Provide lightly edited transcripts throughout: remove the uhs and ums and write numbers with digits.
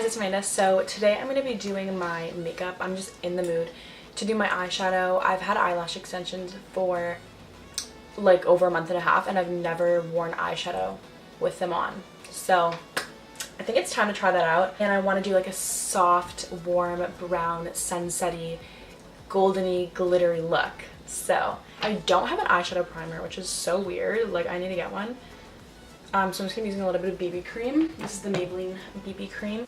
guys, it's Amanda. So today I'm going to be doing my makeup. I'm just in the mood to do my eyeshadow. I've had eyelash extensions for like over a month and a half and I've never worn eyeshadow with them on. So I think it's time to try that out. And I want to do like a soft, warm, brown, sunset-y, goldeny, glittery look. So I don't have an eyeshadow primer, which is so weird. Like, I need to get one. So I'm just going to be using a little bit of BB cream. This is the Maybelline BB cream.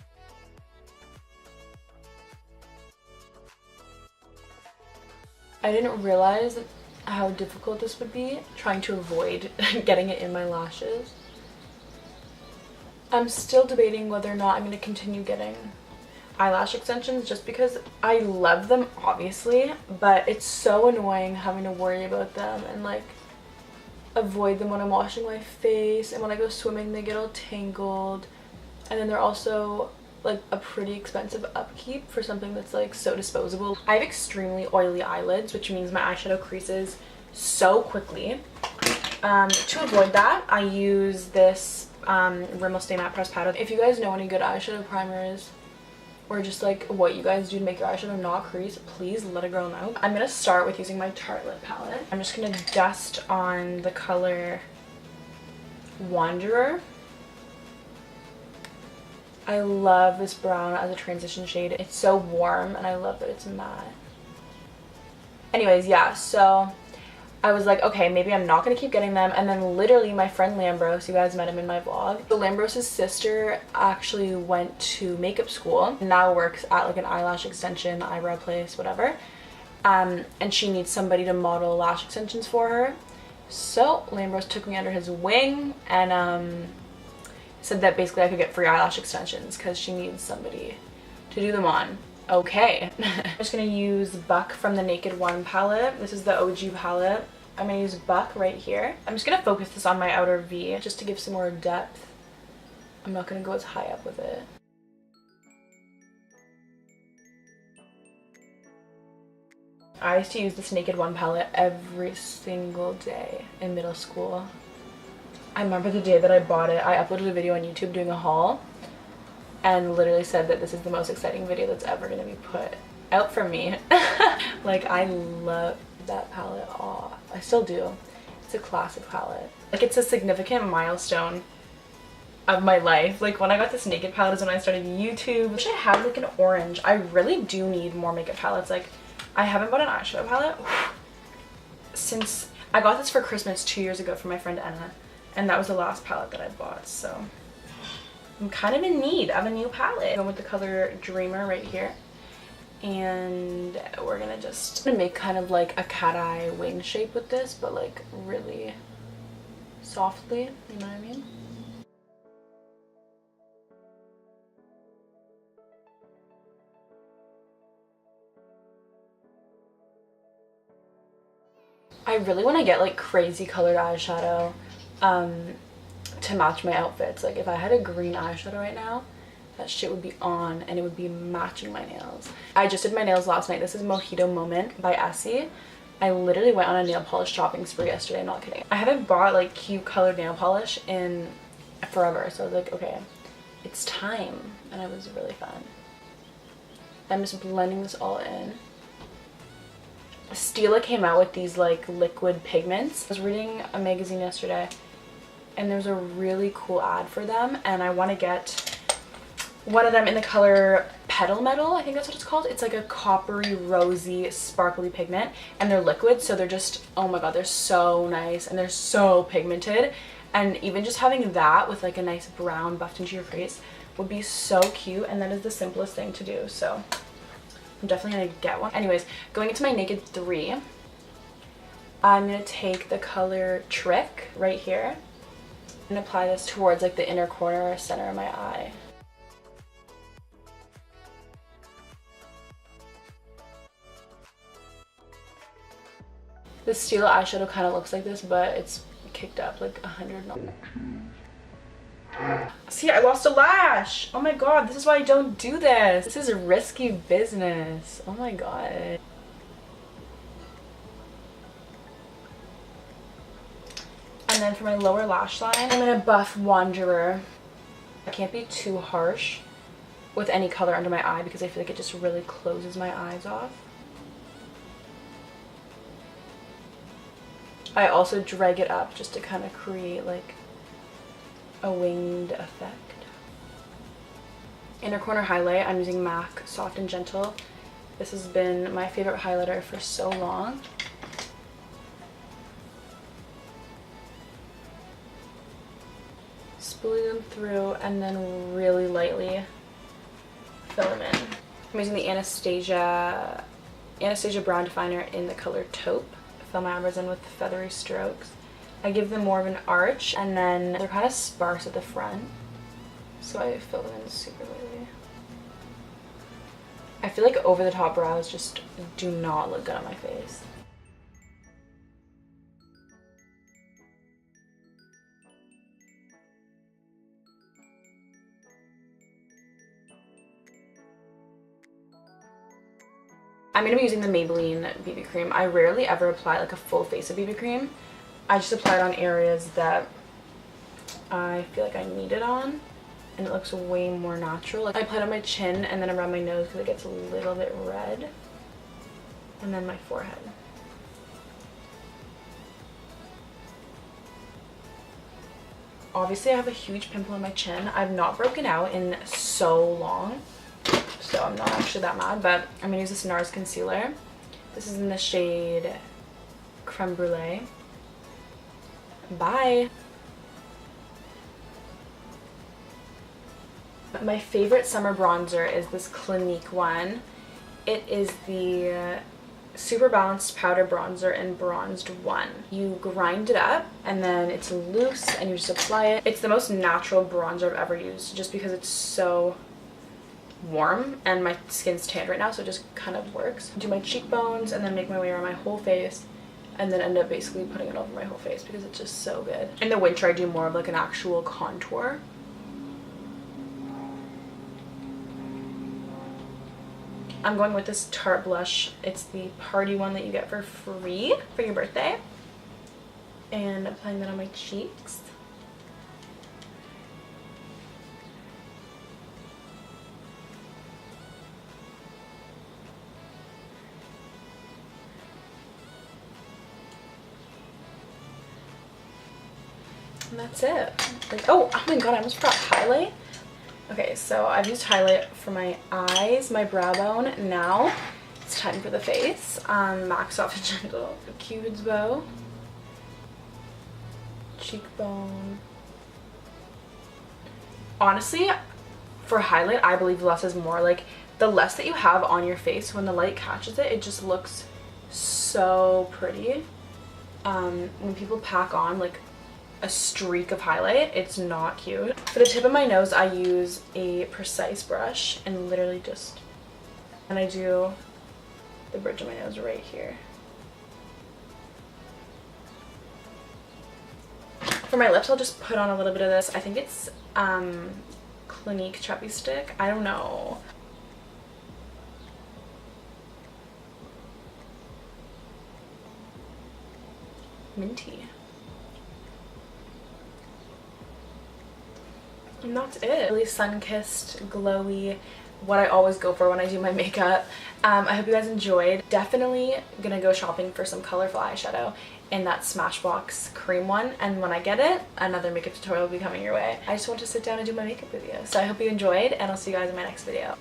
I didn't realize how difficult this would be, trying to avoid getting it in my lashes. I'm still debating whether or not I'm going to continue getting eyelash extensions just because I love them, obviously, but it's so annoying having to worry about them and like avoid them when I'm washing my face, and when I go swimming they get all tangled, and then they're also like a pretty expensive upkeep for something that's like so disposable. I have extremely oily eyelids, which means my eyeshadow creases so quickly. To avoid that, I use this Rimmel Stay Matte Pressed Powder. If you guys know any good eyeshadow primers or just like what you guys do to make your eyeshadow not crease, please let a girl know. I'm gonna start with using my Tarte lip palette. I'm just gonna dust on the color Wanderer. I love this brown as a transition shade. It's so warm and I love that it's matte. Anyways, yeah, so I was like, okay, maybe I'm not going to keep getting them. And then literally my friend Lambros, you guys met him in my vlog. So Lambros' sister actually went to makeup school and now works at like an eyelash extension, eyebrow place, whatever. And she needs somebody to model lash extensions for her. So Lambros took me under his wing and said that basically I could get free eyelash extensions because she needs somebody to do them on. Okay. I'm just going to use Buck from the Naked One palette. This is the OG palette. I'm going to use Buck right here. I'm just going to focus this on my outer V just to give some more depth. I'm not going to go as high up with it. I used to use this Naked One palette every single day in middle school. I remember the day that I bought it, I uploaded a video on YouTube doing a haul and literally said that this is the most exciting video that's ever going to be put out for me. Like, I love that palette. Oh, I still do. It's a classic palette. Like, it's a significant milestone of my life. Like, when I got this Naked palette is when I started YouTube. I wish I had like an orange. I really do need more makeup palettes. Like, I haven't bought an eyeshadow palette since I got this for Christmas 2 years ago from my friend Anna. And that was the last palette that I bought, so I'm kind of in need of a new palette. I'm going with the color Dreamer right here. And we're gonna just make kind of like a cat eye wing shape with this, but like really softly, you know what I mean? I really want to get like crazy colored eyeshadow to match my outfits. Like, if I had a green eyeshadow right now, that shit would be on and it would be matching my nails. I just did my nails last night. This is Mojito Moment by Essie. I literally went on a nail polish shopping spree yesterday, I'm not kidding. I haven't bought like cute colored nail polish in forever, so I was like, okay, it's time, and it was really fun. I'm just blending this all in. Stila came out with these like liquid pigments. I was reading a magazine yesterday and there's a really cool ad for them, and I want to get one of them in the color Petal Metal, I think that's what it's called. It's like a coppery, rosy, sparkly pigment, and they're liquid, so they're just, oh my god, they're so nice and they're so pigmented. And even just having that with like a nice brown buffed into your face would be so cute, and that is the simplest thing to do, so I'm definitely gonna get one. Anyways, going into my Naked 3, I'm gonna take the color Trick right here and apply this towards like the inner corner or center of my eye. This Stila eyeshadow kind of looks like this, but it's kicked up like 100 notches. See, I lost a lash! Oh my god, this is why I don't do this. This is risky business. Oh my god. And then for my lower lash line, I'm gonna buff Wanderer. I can't be too harsh with any color under my eye because I feel like it just really closes my eyes off. I also drag it up just to kind of create like a winged effect. Inner corner highlight, I'm using MAC Soft and Gentle. This has been my favorite highlighter for so long. Spoolie them through and then really lightly fill them in. I'm using the Anastasia Brown Definer in the color Taupe. Fill my eyebrows in with feathery strokes. I give them more of an arch, and then they're kind of sparse at the front, so I fill them in super lightly. I feel like over the top brows just do not look good on my face. I'm going to be using the Maybelline BB cream. I rarely ever apply like a full face of BB cream. I just apply it on areas that I feel like I need it on, and it looks way more natural. Like I apply it on my chin and then around my nose because it gets a little bit red, and then my forehead. Obviously I have a huge pimple on my chin. I've not broken out in so long, so I'm not actually that mad, but I'm gonna use this NARS concealer. This is in the shade Creme Brulee. Bye! My favorite summer bronzer is this Clinique one. It is the Super Balanced Powder Bronzer in Bronzed 1. You grind it up and then it's loose and you just apply it. It's the most natural bronzer I've ever used just because it's so warm and my skin's tanned right now, so it just kind of works. Do my cheekbones and then make my way around my whole face, and then end up basically putting it over my whole face because it's just so good. In the winter I do more of like an actual contour. I'm going with this Tarte blush. It's the party one that you get for free for your birthday. And applying that on my cheeks. And that's it. Like, oh my god, I almost forgot highlight. Okay, so I've used highlight for my eyes, my brow bone. Now it's time for the face. MAC Soft and Gentle, Cupid's bow, cheekbone. Honestly, for highlight, I believe less is more. Like, the less that you have on your face, when the light catches it, it just looks so pretty. When people pack on like a streak of highlight, it's not cute. For the tip of my nose, I use a Precise brush and literally just, and I do the bridge of my nose right here. For my lips, I'll just put on a little bit of this. I think it's Clinique Chappy Stick. I don't know. Minty. And that's it. Really sun-kissed, glowy, what I always go for when I do my makeup. I hope you guys enjoyed. Definitely gonna go shopping for some colorful eyeshadow in that Smashbox cream one, and when I get it, another makeup tutorial will be coming your way. I just want to sit down and do my makeup with you. So I hope you enjoyed, and I'll see you guys in my next video.